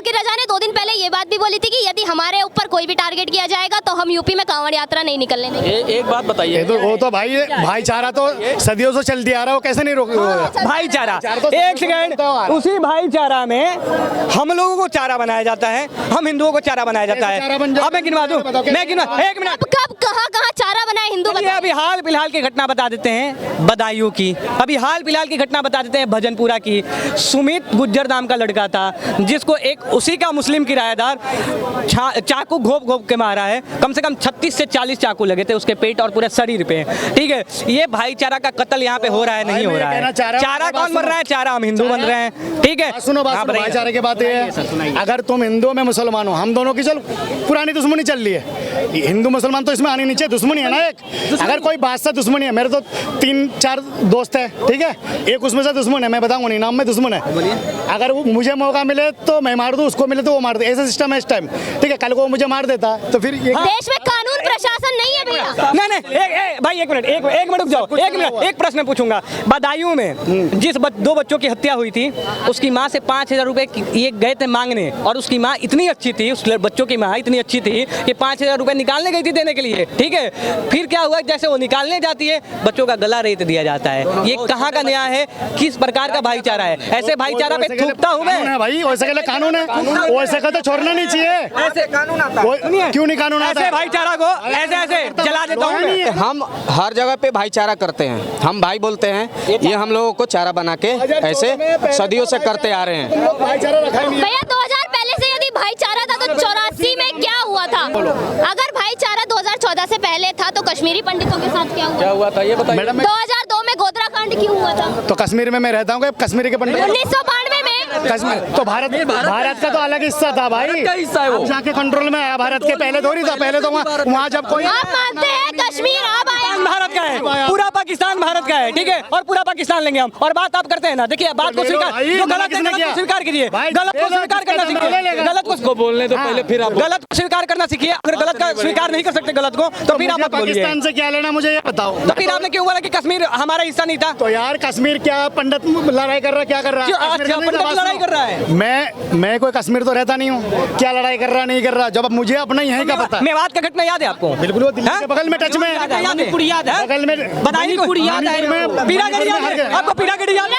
की रजा ने 2 दिन पहले ये बात भी बोली थी कि यदि हमारे ऊपर कोई भी टारगेट किया जाएगा तो हम यूपी में कांवड़ यात्रा नहीं निकलने देंगे। एक बात बताइए, वो तो भाई भाईचारा तो सदियों से चलती आ रहा है, वो कैसे नहीं रोक भाईचारा। एक सेकंड, उसी भाईचारा में हम लोगों को चारा बनाया जाता है, हम हिंदुओं को चारा बनाया जाता है। अब मैं गिनवा दूं, मैं गिनवा, एक मिनट, कब कहाँ चारा बनाए हिंदू बताइए। अभी हाल फिलहाल की घटना बता देते हैं बदायूं की, अभी हाल फिलहाल की घटना बता देते हैं भजनपुरा की। सुमित गुज्जर नाम का लड़का था जिसको एक उसी का मुस्लिम किराएदार चाकू घोप घोप के मारा है। कम से कम 36 से 40 चाकू लगे थे उसके पेट और पूरे शरीर पे। ठीक है, ये भाईचारा का कत्ल यहाँ पे हो रहा है, नहीं हो रहा है। चारा कौन बन रहा है? चारा हम हिंदू बन रहे हैं। ठीक है, सुनो बात, भाईचारे की बात ये है, अगर तुम हिंदू में मुसलमान हो, हम दोनों की चल पुरानी दुश्मनी चल रही है, हिंदू मुसलमान तो इसमें आनी नहीं चाहिए, दुश्मनी है ना एक। अगर कोई बात से दुश्मनी है, मेरे तो 3-4 दोस्त है, ठीक है, एक उसमें से दुश्मन है, मैं बताऊंगा नहीं नाम में दुश्मन है। अगर वो मुझे मौका मिले तो मैं मार दूं, उसको मिले तो वो मार दे, ऐसा सिस्टम है इस टाइम। ठीक है, कल को वो मुझे मार देता तो फिर देश में कानून प्रशासन नहीं है भैया। नहीं भाई, एक मिनट रुक जाओ, एक मिनट, एक प्रश्न पूछूंगा। बदायूं में जिस 2 बच्चों की हत्या हुई थी, उसकी माँ से 5,000 रुपए ये गए थे मांगने, और उसकी माँ इतनी अच्छी थी, उस बच्चों की माँ इतनी अच्छी थी कि 5,000 रुपए निकालने गई थी देने के लिए। ठीक है, फिर क्या हुआ, जैसे वो निकालने जाती है बच्चों का गला रेत दिया जाता है। ये कहाँ का न्याय है? किस प्रकार का भाईचारा है? ऐसे भाईचारा पे थूकता हूँ मैं भाई, वैसे के लिए कानून है, वैसे का तो छोड़ना नहीं चाहिए। ऐसे कानून आता है, क्यों नहीं कानून आता? ऐसे भाईचारा को ऐसे जला देता हूँ। हम हर जगह पे भाईचारा करते हैं, हम भाई बोलते हैं, ये हम लोगों को चारा बना के ऐसे सदियों से करते आ रहे हैं। भैया 2000 पहले से यदि भाईचारा था तो 84 में क्या हुआ था? अगर भाईचारा 2014 से पहले था तो कश्मीरी पंडितों के साथ क्या हुआ था ये बताइए। 2002 में गोधरा कांड क्यों हुआ था? तो कश्मीर में मैं रहता हूँ, कश्मीरी के पंडित 1992 में कश्मीर तो भारत का तो अलग हिस्सा था भाई, हिस्सा है वो, जाके कंट्रोल में आया, भारत के पहले थोड़ी था, पहले तो वहाँ जब कोई आप मानते हैं कश्मीर अब आया? भारत का है, पूरा पाकिस्तान भारत का है। ठीक है, और पूरा पाकिस्तान लेंगे हम। और बात आप करते हैं ना, देखिए बात को स्वीकार, जो गलत है गलत को स्वीकार कीजिए, गलत को स्वीकार करना सीखिए, गलत को बोलने तो पहले फिर आप गलत को स्वीकार करना सीखिए। अगर गलत का स्वीकार नहीं कर सकते गलत को तो फिर आप मत बोलिए। पाकिस्तान से क्या लेना मुझे ये बताओ। तो फिर आपने क्यों बोला कि कश्मीर हमारा हिस्सा नहीं था? तो यार कश्मीर क्या पंडित लड़ाई कर रहा है, क्या कर रहा है? पंडित लड़ाई कर रहा है। मैं कोई कश्मीर तो रहता नहीं हूँ, क्या लड़ाई कर रहा नहीं कर रहा, जब मुझे अपना यहीं का पता। मेवात का घटना याद है आपको? बिल्कुल, वो दिल्ली के बगल में टच में याद है, बगल में मणिपुर याद है, पीरागढ़ी याद है आपको? पीरागढ़ी याद है,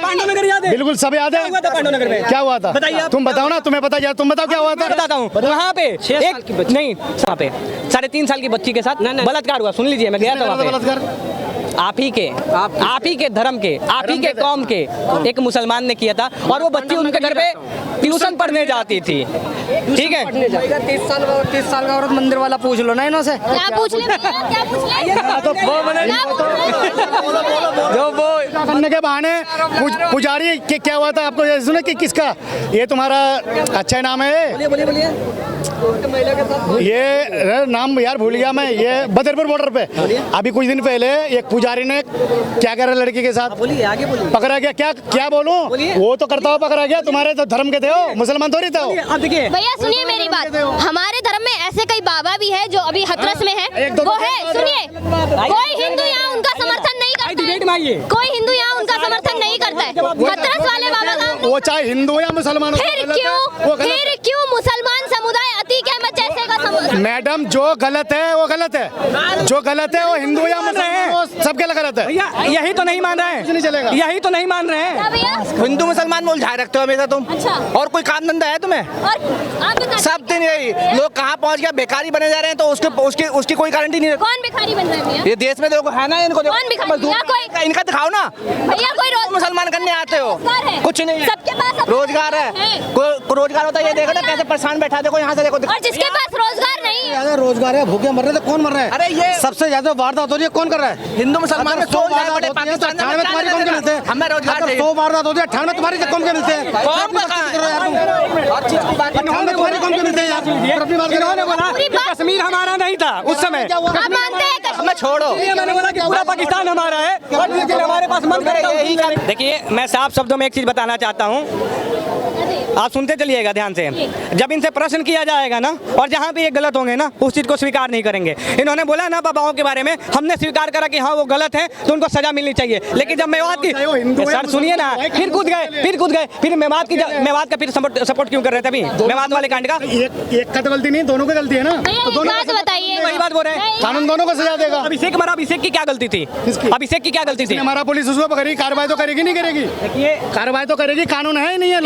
पांडुनगर याद है? बिल्कुल सब याद है। पांडुनगर में क्या हुआ था बताइए, तुम बताओ ना, तुम्हें पता, तुम बताओ क्या हुआ था। बताता हूँ, वहाँ पे एक नहीं, वहाँ पे 3.5 साल की बच्ची के साथ बलात्कार हुआ। सुन लीजिए, मैं गया था वहाँ पे। आप ही के धर्म के, आप ही के कौम के एक मुसलमान ने किया था, और वो बच्ची उनके घर पे ट्यूशन पढ़ने जाती थी। ठीक है, 30 साल का औरत मंदिर वाला पूछ लो ना इनसे। क्या पूछ ले भैया, क्या पूछ ले? जो वो करने के बहाने पुजारी क्या हुआ था आपको सुना कि किसका ये तुम्हारा अच्छा नाम है? ये नाम यार भूल गया मैं। ये बदरपुर बॉर्डर पे अभी कुछ दिन पहले एक पुजारी ने क्या करा लड़की के साथ, पकड़ा गया। क्या बोलूं, वो तो करता हुआ पकड़ा गया। तुम्हारे तो धर्म के थे हो, मुसलमान थोड़ी थे हो। अब देखिए भैया सुनिए मेरी बात, हमारे धर्म में ऐसे कई बाबा भी है जो अभी हथरस में है, वो है, सुनिए, कोई हिंदू यहाँ उनका समर्थन नहीं करता है, कोई हिंदू यहाँ उनका समर्थन नहीं करता है। हथरस वाले बाबा का वो चाहे हिंदू या मुसलमान, फिर क्यों मुसलमान समुदाय अतीक अहमद जैसे का समर्थन? मैडम जो गलत है वो गलत है, जो गलत है वो हिंदू या मुसलमान सबके लिए गलत है। यही तो नहीं मान रहे हैं, यही तो नहीं मान रहे हैं। हिंदू मुसलमान बोल झाए रखते हो हमेशा तुम। अच्छा, और कोई काम धंधा है तुम्हें? और आप बता, सब दिन यही लोग कहाँ पहुँच गया, बेकारी बने जा रहे हैं, तो उसकी कोई गारंटी नहीं है। कौन भिखारी बन रहा है भैया? ये देश में देखो है ना, इनको कौन भिखारी? या कोई इनका दिखाओ ना भैया, कोई मुसलमान करने आते हो, रोजगार है, कुछ नहीं है, सबके पास रोजगार है, कोई रोजगार होता है। ये देखो ना कैसे परेशान बैठा, देखो यहाँ से देखो। और जिसके पास रोजगार नहीं है, रोजगार है, भूखे मर रहे थे, कौन मर रहा है? अरे ये सबसे ज्यादा वारदात हो रही है, कौन कर रहा है? हिंदू मुसलमान में 100 बड़े पाकिस्तान में तुम्हारी कौन के मिलते हैं? हमें रोजगार चाहिए। 100 वारदात होती है, 98 में तुम्हारी कौन के मिलते हैं? हर चीज की बात तुम्हारी कौन के मिलते हैं यार? अपनी बात इन्होंने बोला कि कश्मीर हमारा नहीं था उस समय, आप मानते हैं कश्मीर? हमें छोड़ो। मैंने बोला कि पूरा पाकिस्तान हमारा है, और लेकिन हमारे पास मन करता है। देखिए, मैं साफ शब्दों में एक चीज बताना चाहता हूँ, आप सुनते चलिएगा ध्यान से। जब इनसे प्रश्न किया जाएगा ना, और जहाँ पे ये गलत होंगे ना, उस चीज को स्वीकार नहीं करेंगे। इन्होंने बोला ना बाबाओं के बारे में, हमने स्वीकार करा कि हाँ वो गलत है, तो उनको सजा मिलनी चाहिए। लेकिन जब मेवात की, सर सुनिए ना, फिर कूद गए, फिर मेवात का फिर सपोर्ट क्यों कर रहे थे अभी मेवात वाले कांड का। एक का तो गलती नहीं, दोनों की गलती है ना। भैया एक बात बताइए, वही बात बोल रहे हैं, कानून दोनों को सजा देगा। अभिषेक मरा, अभिषेक की क्या गलती थी? किसकी? अभिषेक की क्या गलती थी? हमारा पुलिस उसको पकड़ेगी, कार्रवाई तो करेगी नहीं करेगी? देखिए कार्रवाई तो करेगी, कानून है ही नहीं है।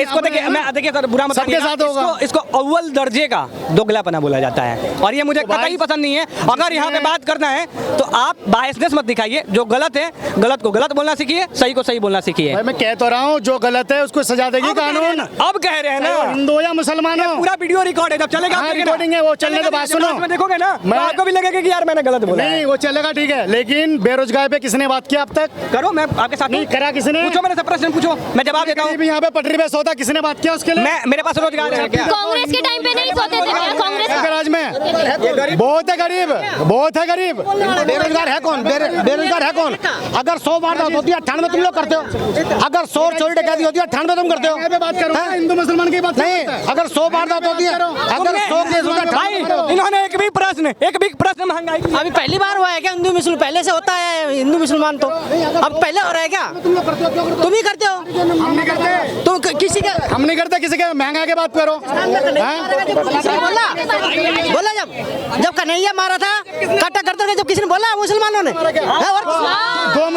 इसको देखिए, मैं देखिए सर बुरा मत सबके मानिएगा, साथ होगा। इसको अव्वल दर्जे का दोगलापना बोला जाता है और ये मुझे कतई पसंद नहीं है। अगर यहाँ पे बात करना है तो आप बायसनेस मत दिखाइए, जो गलत है गलत को गलत बोलना सीखिए, सही को सही बोलना सीखिए। भाई मैं कह तो रहा हूँ, जो गलत है उसको सजा देगी कानून। अब कह रहे हैं ना, हिंदू या मुसलमान हो, पूरा वीडियो रिकॉर्ड है, जब चलेगा हाँ, आप देखेंगे रिकॉर्डिंग है, वो चलने के बाद सुनो। में देखोगे ना तो मैं- आपको भी लगेगा कि यार मैंने गलत बोला है। नहीं वो चलेगा ठीक है, लेकिन बेरोजगार पे किसने बात किया अब तक? करो, मैं आपके साथ नहीं करा किसने? पूछो, मेरे से प्रश्न पूछो, मैं जवाब देता हूँ। गरीब यहाँ पे पटरी पे सोता, किसने बात किया उसके लिए? मैं, मेरे पास रोजगार है क्या? कांग्रेस के टाइम पे नहीं सोते थे भैया, कांग्रेस के राज में बहुत है गरीब, बहुत है गरीब। बेरोजगार है कौन? बेरोजगार है कौन? अगर 100 वारदात होती है 98 तुम लोग करते हो। अगर 100 चोरी डकैती होती है 98 तुम करते हो। यहाँ पे बात करो ना, हिंदू मुसलमान की बात नहीं, अगर 100 वारदात होती है, अगर 100 केस होता है भाई 98 इन्होंने एक भी प्रश्न महंगाई की अभी पहली बार हुआ है क्या हिंदू मुसलमान? पहले से होता है हिंदू मुसलमान, तो अब पहले हो रहा है क्या? तुम ही करते हो? हम नहीं करते, तो किसी का हम नहीं करते किसी के महंगा के बात करो। बोला जब कन्हैया मारा था कट्टा करते थे, जब किसी ने बोला मुसलमानों ने दो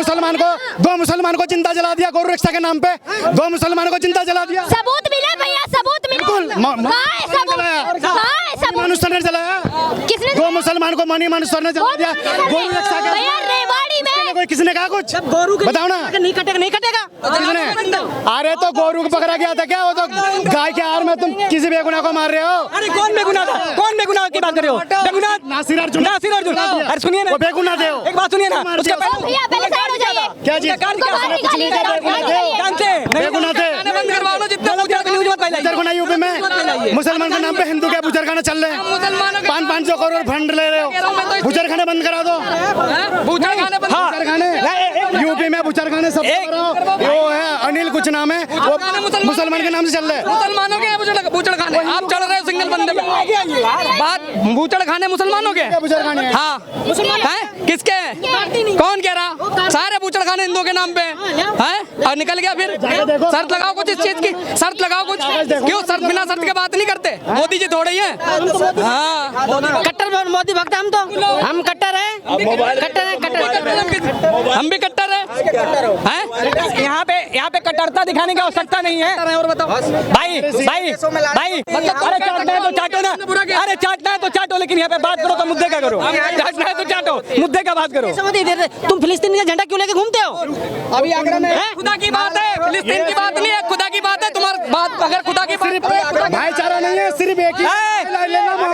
मुसलमान को जिंदा जला दिया गौ रक्षा के नाम पे, 2 मुसलमानों को जिंदा जला दिया। सबूत मिला भैया, सबूत मिला। बिल्कुल, कहाँ है सबूत? कहाँ है सबूत? मनुष्य ने जलाया, किसने? 2 मुसलमान को मनी मनुष्य ने जला दिया। गौ रक्षा के भैया रेवाड़ी में कोई किसने कहा कुछ? गोरू के बताओ ना। नहीं कटेगा, नहीं कटेगा। किसने? अरे तो गोरू को पकड़ा गया था क्या? वो तो गाय के आहार में तुम किसी बेगुनाह को मार रहे हो। अरे कौन बेगुनाह था? कौन बेगुनाह की बात कर रहे हो? बेगुनाह नासिर अर्जुन। अरे सुनिए ना, वो बेगुनाह थे वो। एक बात सुनिए ना, उसके भैया पहले साइड हो जाइए। क्या चीज? बेगुनाह थे। न्यूज मत फैलाइए। बुजरखाना यूपी में मुसलमान के नाम पे हिंदू के बुजरखाना चल रहे हैं। 500 करोड़ फंड ले रहे हो, बुजरखाने बंद करा दो। बुजरखाने यूपी में बुजरखाने सब वो है, अनिल कुछ नाम है, वो मुसलमान के नाम से चल रहे हैं। मुसलमानों के बूचड़ खाने आप चढ़ रहे हो सिंगल बंदे में। बात बूचड़ खाने मुसलमानों के, बुजरखाने हैं। हाँ हैं? किसके? कौन कह रहा? सारे बूचड़ खाने हिंदुओं के नाम पे हैं? और निकल गया फिर। शर्त लगाओ कुछ इस चीज की, शर्त लगाओ कुछ। क्यों शर्त बिना शर्त के बात नहीं करते? मोदी जी थोड़े ही हैं। हाँ कट्टर मोदी भक्त हम, तो हम कट्टर है, कट्टर है, कट्टर। हम भी कट्टर हैं। यहाँ पे कट्टरता दिखाने की आवश्यकता नहीं है। और बताओ भाई अरे चाटना है तो चाटो ना, अरे चाटना है तो चाटो, लेकिन यहाँ पे बात करो तो मुद्दे का करो। चाटना है तो चाटो, मुद्दे का बात करो। तुम फिलिस्तीन का झंडा क्यों लेके घूमते हो? अभी आगरा में खुदा की बात है, फिलिस्तीन की बात नहीं है, खुदा की बात है। तुम्हारी बात अगर खुदा की बात, भाईचारा नहीं है, सिर्फ एक ही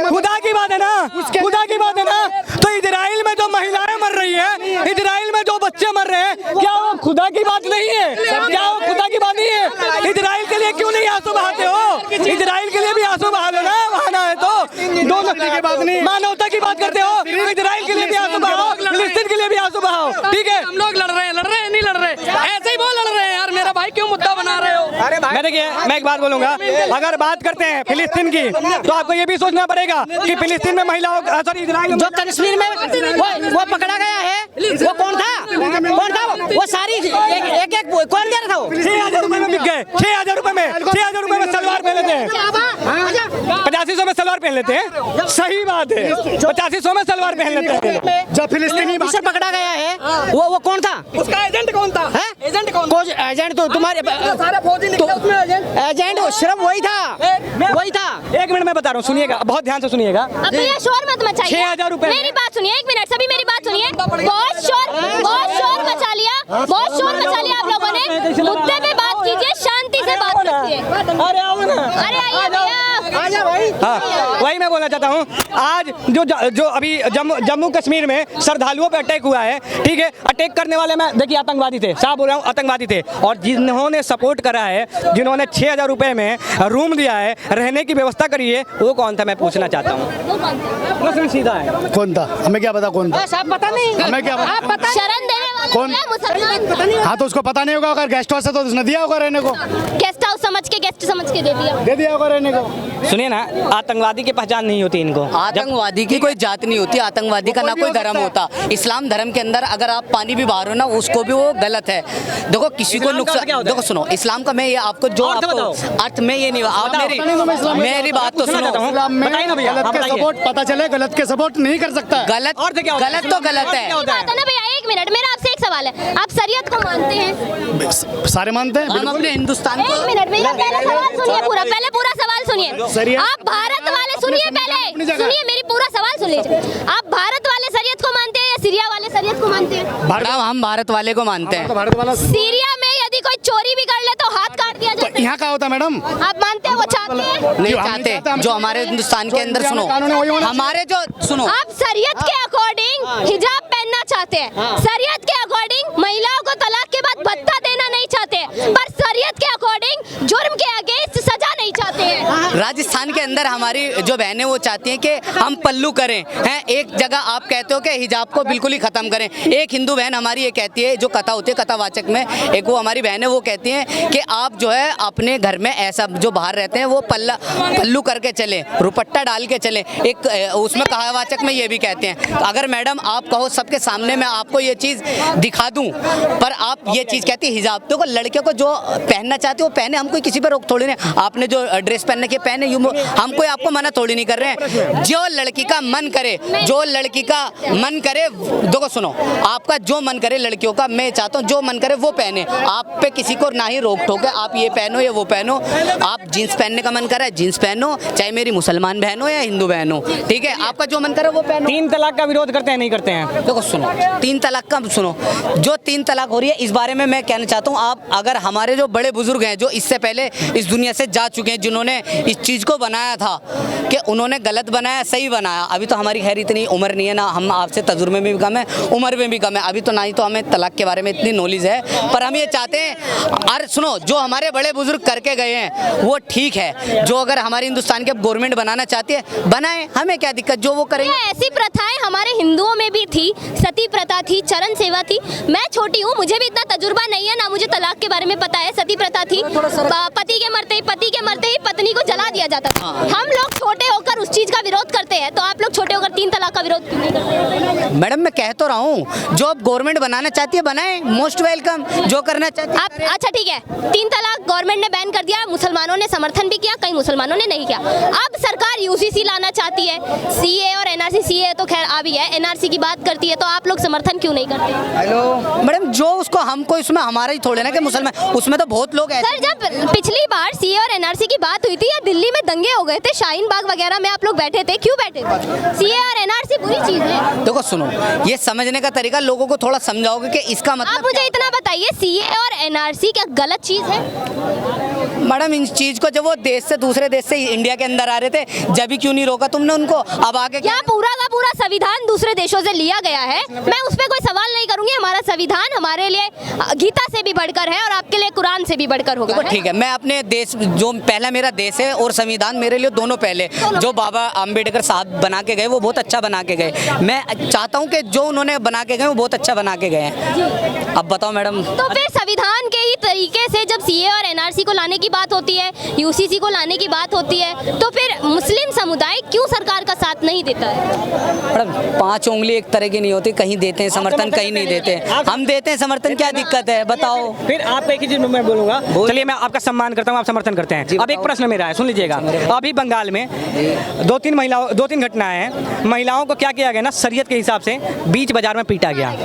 खुदा की बात है ना, खुदा की बात है ना, तो इजराइल में जो महिलाएं मर रही है, इजराइल में जो बच्चे मर रहे हैं, क्या वो खुदा की बात नहीं है? क्या वो खुदा की बात नहीं है? इजराइल के लिए क्यों नहीं आंसू बहाते हो? इजराइल के लिए भी आंसू बहा लो ना, बहाना है तो। दोनों की बात नहीं, मानवता की बात करते हो, इजराइल के लिए भी आंसू बहाओ, फिलिस्तीन के लिए भी आंसू बहाओ, ठीक है? हम लोग लड़ रहे हैं नहीं लड़ रहे, ऐसे ही वो लड़ रहे हैं यार। मेरा भाई क्यों मुद्दा बना रहे हो? मैं देखिए, मैं एक बात बोलूंगा, अगर बात करते हैं फिलिस्तीन की तो आपको ये भी सोचना पड़ेगा कि फिलिस्तीन में महिलाओं, सॉरी इजराइल में जो कश्मीर में वो पकड़ा गया है, वो कौन था? वो सारी एक कौन दे रहा था? वो 6,000 रुपए में बिक गए, 6,000 रुपए में, 6,000 रुपए में सलवार पहन लेते हैं, 8500 में सलवार पहन लेते हैं। सही बात है, 8500 में सलवार पहन लेते हैं। जब फिलिस्तीनी ऑफिसर पकड़ा गया है, वो कौन था? उसका एजेंट कौन था? है? एजेंट कौन? कोच एजेंट तो तुम्हारे सारे फौजी निकले उसमें एजेंट सिर्फ वही था। एक मिनट मैं बता रहा हूँ, सुनिएगा, बहुत ध्यान से सुनिएगा। अब भैया शोर मत मचाइए। 6,000 रुपए। मेरी बात सुनिए, एक मिनट, सभी मेरी बात सुनिए। बहुत शोर मचा लिया आप लोगों ने। मुद्दे पे बात कीजिए, शांति से बात कीजिए। अरे आओ ना, अरे आइए भैया। आजा भाई। हाँ, वही मैं बोलना चाहता हूँ। आज जो अभी जम्मू कश्मीर में श्रद्धालुओं पे अटैक हुआ है, ठीक है, अटैक करने वाले में देखिए आतंकवादी थे, साफ बोल रहा हूँ, आतंकवादी थे। और जिन्होंने सपोर्ट करा है, जिन्होंने 6,000 रुपए में रूम दिया है, रहने की व्यवस्था करी है, वो कौन था मैं पूछना चाहता हूँ। सीधा है, कौन था? हमें क्या पता कौन था? साहब पता नहीं, हमें क्या पता? आप पता शरण देने वाले कौन? मुसलमान हाँ तो उसको पता नहीं होगा, अगर गेस्ट हाउस है तो उसने दिया होगा रहने को, गेस्ट हाउस गेस्ट समझ के दे दिया होगा रहने को। सुनिए ना, आतंकवादी की पहचान नहीं होती इनको। आतंकवादी की कोई जात नहीं होती, आतंकवादी का ना कोई धर्म होता। इस्लाम धर्म के अंदर अगर आप पानी भी बाहर हो ना, उसको भी वो गलत है। देखो किसी को नुकसान, देखो सुनो, इस्लाम का मैं ये आपको जो आपको अर्थ में ये नहीं, आप मेरी बात तो सुनो। बताइए ना भैया, गलत के सपोर्ट पता चले, गलत के सपोर्ट नहीं कर सकता। गलत गलत तो गलत है ना भैया। एक मिनट, मेरा आपसे एक सवाल है, आप शरीयत को मानते हैं? सारे मानते हैं, हम अपने हिंदुस्तान को। एक मिनट, मेरा पहला सवाल सुनिए, पूरा सवाल सुनिए। आप भारत वाले सुनिए, पहले सुनिए, मेरी पूरा सवाल सुन लीजिए। आप भारत वाले शरीयत को मानते हैं या सीरिया वाले शरीयत को मानते हैं? हम भारत वाले को मानते हैं। भारत वाला सीरिया में यदि कोई चोरी भी कर ले तो हाथ काट दिया जाता है। यहाँ का होता है मैडम, आप मानते हैं वो चाहते हैं? नहीं चाहते। जो हमारे हिंदुस्तान के अंदर सुनो, हमारे जो सुनो, आप शरीयत के अकॉर्डिंग हिजाब पहनना चाहते हैं, शरीयत के अकॉर्डिंग महिलाओं को तलाक के बाद भत्ता देना नहीं चाहते, पर शरीयत के अकॉर्डिंग जुर्म के अगेंस्ट सजा नहीं चाहते हैं। राजस्थान के अंदर हमारी जो बहनें वो चाहती हैं कि हम पल्लू करें हैं। एक जगह आप कहते हो कि हिजाब को बिल्कुल ही खत्म करें। एक हिंदू बहन हमारी ये कहती है, जो कथा होती है कथावाचक में, एक वो हमारी बहन है, वो कहती हैं कि आप जो है अपने घर में ऐसा जो बाहर रहते हैं वो पल्लू करके चले, रुपट्टा डाल के चले। एक उसमें कथावाचक में ये भी कहते हैं, अगर मैडम आप कहो सबके सामने मैं आपको ये चीज़ दिखा दूं, पर आप ये चीज़ कहती है हिजाब, तो लड़कियों को जो पहनना चाहते हो पहने, हम कोई किसी पर रोक थोड़ी नहीं। आपने जो ड्रेस पहनने के पहने, हम कोई आपको मना थोड़ी नहीं कर रहे हैं। जो लड़की का मन करे, जो लड़की का मन करे, देखो सुनो, आपका जो मन करे लड़कियों का, मैं चाहता हूँ जो मन करे वो पहने। आप पे किसी को ना ही रोक टोक है, आप ये पहनो या वो पहनो। आप जीन्स पहनने का मन कर रहा है जीन्स पहनो, चाहे मेरी मुसलमान बहन हो या हिंदू बहन हो, ठीक है, आपका जो मन करे वो पहनो। 3 तलाक का विरोध करते हैं नहीं करते हैं? देखो सुनो, 3 तलाक का सुनो, जो 3 तलाक हो रही है इस बारे में मैं कहना चाहता हूँ, आप अगर हमारे जो बड़े बुजुर्ग हैं जो इससे पहले इस दुनिया से जा चुके हैं, जिन्होंने इस चीज़ को बनाया था कि उन्होंने गलत बनाया सही बनाया। अभी तो हमारी खैर इतनी उम्र नहीं है ना, हम आपसे तजुर्बे में भी कम है, उम्र में भी कम है, अभी तो ना ही तो हमें तलाक के बारे में इतनी नॉलेज है, पर हम ये चाहते हैं, अरे सुनो, जो हमारे बड़े बुजुर्ग करके गए हैं वो ठीक है। जो अगर हमारे हिंदुस्तान के गवर्नमेंट बनाना चाहती है बनाए, हमें क्या दिक्कत, जो वो करेंगे। ऐसी प्रथाएं हमारे हिंदुओं में भी थी, सती प्रथा थी, चरण सेवा थी। मैं छोटी हूँ, मुझे भी इतना तजुर्बा नहीं है, ना मुझे तलाक के बारे में पता है। सती प्रथा थी, पति के मरते ही पत्नी को जला दिया जाता था। हम लोग छोटे होकर उस चीज का विरोध करते हैं, तो आप लोग छोटे होकर 3 तलाक का विरोध क्यों नहीं करते? मैडम मैं कह तो रहा हूँ, जो अब गवर्नमेंट बनाना चाहती है बनाए, मोस्ट वेलकम। जो करना चाहती है आप, अच्छा ठीक है, 3 तलाक गवर्नमेंट ने बैन कर दिया, मुसलमानों ने समर्थन भी किया, कई मुसलमानों ने नहीं किया। अब सरकार यूसीसी लाना चाहती है, सीए और एनआरसी, सीए तो खैर आ भी है, एनआरसी की बात करती है, तो आप लोग समर्थन क्यों नहीं करते? हेलो मैडम, जो उसको हमको इसमें हमारा ही थोड़े ना कि मुसलमान, उसमें तो बहुत लोग हैं। सर जब पिछली बार सीए और एनआरसी की बात हुई थी, या दिल्ली में दंगे हो गए थे, शाहीन बाग वगैरह में आप लोग बैठे थे, क्यों बैठे थे? सीए और एनआरसी बुरी चीज है। देखो सुनो, ये समझने का तरीका लोगों को थोड़ा समझाओगे कि इसका मतलब। आप मुझे इतना बताइए, सीए और एनआरसी क्या गलत चीज है? मैडम इन चीज को जब वो देश से दूसरे देश से इंडिया के अंदर आ रहे थे, जब भी क्यों नहीं रोका तुमने उनको? अब आगे क्या पूरा का पूरा संविधान दूसरे देशों से लिया गया है? मैं उस पर कोई सवाल नहीं करूंगी। हमारा संविधान हमारे लिए गीता से भी बढ़कर है और आपके लिए कुरान से भी बढ़कर होगा। ठीक है, मैं अपने देश, जो पहला मेरा देश है और संविधान मेरे लिए दोनों पहले, जो बाबा अम्बेडकर साहब बना के गए वो बहुत अच्छा बना के गए। मैं चाहता हूँ कि जो उन्होंने बना के गए वो बहुत अच्छा बना के गए हैं। अब बताओ मैडम। तो फिर संविधान के ही तरीके से जब सीए और एनआरसी को लाने की बात होती है, यूसीसी को लाने की बात होती है, तो फिर मुस्लिम समुदाय क्यों सरकार का साथ नहीं देता है? मैडम 5 उंगली एक तरह की नहीं होती, कहीं देते हैं समर्थन, कहीं नहीं देते। हम देते हैं समर्थन, क्या दिक्कत है बताओ? फिर आप एक ही चीज मैं बोलूंगा, चलिए मैं आपका सम्मान करता हूँ, आप समर्थन करते हैं। अब एक प्रश्न मेरा है, सुन लीजिएगा। अभी बंगाल में 2-3 घटनाएं हैं, महिलाओं को क्या किया गया ना, शरीयत के हिसाब से बीच बाजार में पीटा गया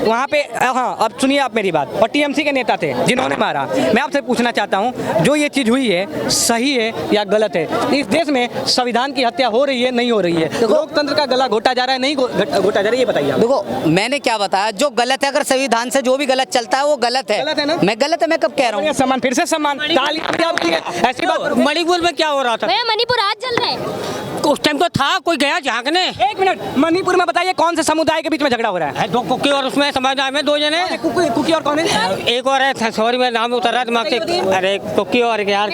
वहाँ पे। हाँ अब सुनिए आप मेरी बात, और टीएमसी के नेता थे जिन्होंने मारा। मैं आपसे पूछना चाहता हूँ, जो ये चीज हुई है सही है या गलत है? इस देश में संविधान की हत्या हो रही है नहीं हो रही है? लोकतंत्र का गला घोटा जा रहा है नहीं घोटा जा रहा है, ये बताइए। देखो मैंने क्या बताया, जो गलत है, अगर संविधान से जो भी गलत चलता है वो गलत है। गलत है ना? मैं गलत है, मैं कब कह रहा हूँ? सम्मान, फिर से सम्मान, ऐसी बात। मणिपुर में क्या हो रहा था? मणिपुर आज चल रहे हैं, उस टाइम तो था, कोई गया झांकने? एक मिनट, मणिपुर में बताइए कौन से समुदाय के बीच में झगड़ा हो रहा है? 2 कुकी और उसमें समुदाय में 2 जने। कुकी और कौन है? एक और है, सॉरी मैं नाम उतर रहा दिमाग से। अरे कुकी और यार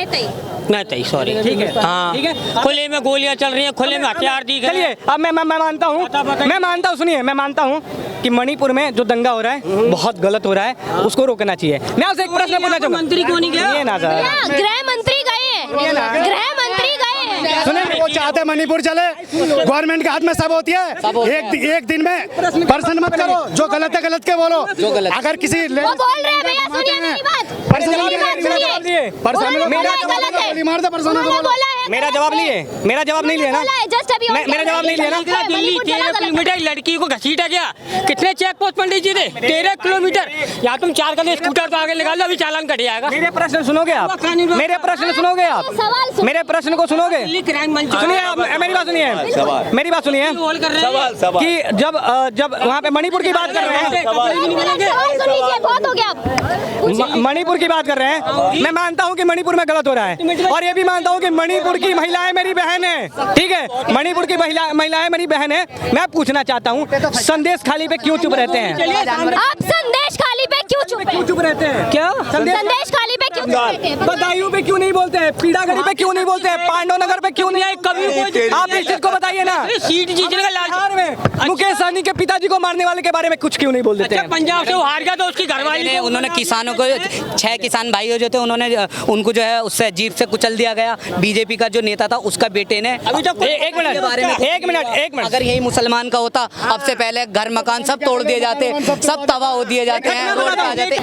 नहीं, सॉरी। ठीक है, हाँ ठीक है। खुले में गोलियां चल रही हैं, खुले में हथियार दी गए। चलिए अब मैं मानता हूँ, सुनिए मैं मानता हूँ कि मणिपुर में जो दंगा हो रहा है बहुत गलत हो रहा है, उसको रोकना चाहिए। मैं आपसे एक प्रश्न पूछना चाहूंगा, मंत्री क्यों नहीं गया? ये ना सर, गृह मंत्री गए हैं, गृह मंत्री गए हैं। सुने, वो चाहते हैं मणिपुर चले, गवर्नमेंट के हाथ में सब होती है। एक दिन में पर्सन मत करो, जो गलत है गलत के बोलो। अगर किसी वो बोल रहे हैं भैया, सुनिए मेरी बात, मेरी बात सुनिए। मेरा जवाब लिए, मेरा जवाब नहीं लिया ना, जस्ट अभी मेरा जवाब नहीं लिया ना। दिल्ली 13 किलोमीटर लड़की को घसीटा गया, कितने चेक पोस्ट पंडित जी थे? 13 किलोमीटर। यहाँ तुम 4 कदम स्कूटर तो आगे लगा लो, अभी चालान कट जाएगा। मेरे प्रश्न सुनोगे आप? मेरे प्रश्न सुनोगे आप? मेरे प्रश्न को सुनोगे? सुनिए आप, मेरी बात सुनिए, मेरी बात सुनिए कि जब वहाँ पे मणिपुर की बात कर रहे हैं, बहुत हो गया। मणिपुर की बात कर रहे हैं, मैं मानता हूँ कि मणिपुर में गलत हो रहा है, और ये भी मानता हूँ कि मणिपुर की महिलाएं मेरी बहन है, ठीक है, मणिपुर की महिलाएं मेरी बहन है। मैं पूछना चाहता हूँ, संदेश खाली पे क्यों चुप रहते हैं? आप संदेश खाली पे क्यों चुप रहते हैं? क्या संदेश खाली पे क्यों चुप रहते हैं? बदायूं पे क्यों नहीं बोलते हैं? पीड़ागढ़ी पे क्यों नहीं बोलते हैं? पांडव नगर पे क्यों नहीं? कभी आप इस चीज को बताइए ना। सीट जीतने का बिहार में मुकेश सहनी के पिताजी को मारने वाले के बारे में कुछ क्यों नहीं बोल देते हैं? पंजाब से वो हार गया तो उसकी घरवाली उन्होंने किसानों को 6 किसान भाई जो थे, उन्होंने उनको जो है उससे जीप से कुचल दिया गया। बीजेपी का जो नेता था उसका बेटे ने अभी जब एक मिनट अगर यही मुसलमान का होता, अब से पहले घर मकान सब तोड़ दिए जाते, सब तबाह हो दिए जाते हैं, रोड पे आ जाते।